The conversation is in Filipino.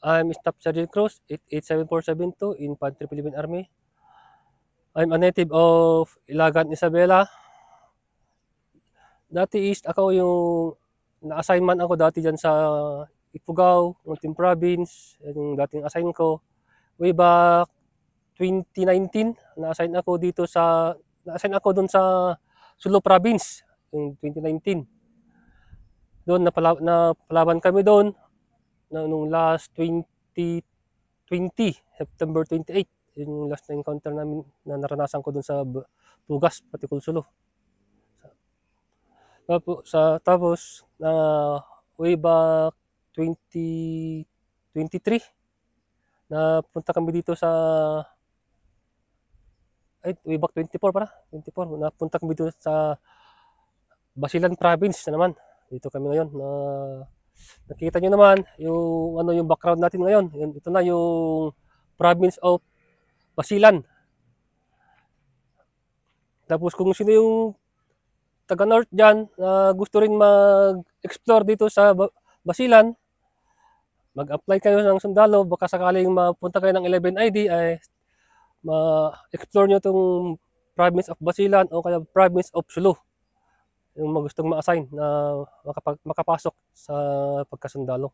I'm Staff Sergeant Cruz, 887472, Infantry Philippine Army. I'm a native of Ilagan, Isabela. Dati is ako yung na-assignment ako dati dyan sa Ifugao, Mountain Province. Yan yung dating assign ko. Way back 2019, na-assign ako dun sa Sulu Province, yung 2019. Doon napalaban kami doon nung last 2020, September 28. Yun yung last na encounter namin na naranasan ko doon sa Tugas, Patikul Sulu. Tapos na way back 2023, napunta kami dito sa way back 24 pala, 24, napunta kami dito sa Basilan Province na naman. Dito kami ngayon. Nakita nyo naman yung background natin ngayon. Ito na yung province of Basilan. Tapos kung sino yung taga North dyan na gusto rin mag-explore dito sa Basilan, mag-apply kayo ng sundalo. Baka sakaling mapunta kayo ng 11 ID ay ma-explore nyo itong province of Basilan o kaya province of Sulu. Yung gustong ma-assign na makapasok sa pagkasundalo.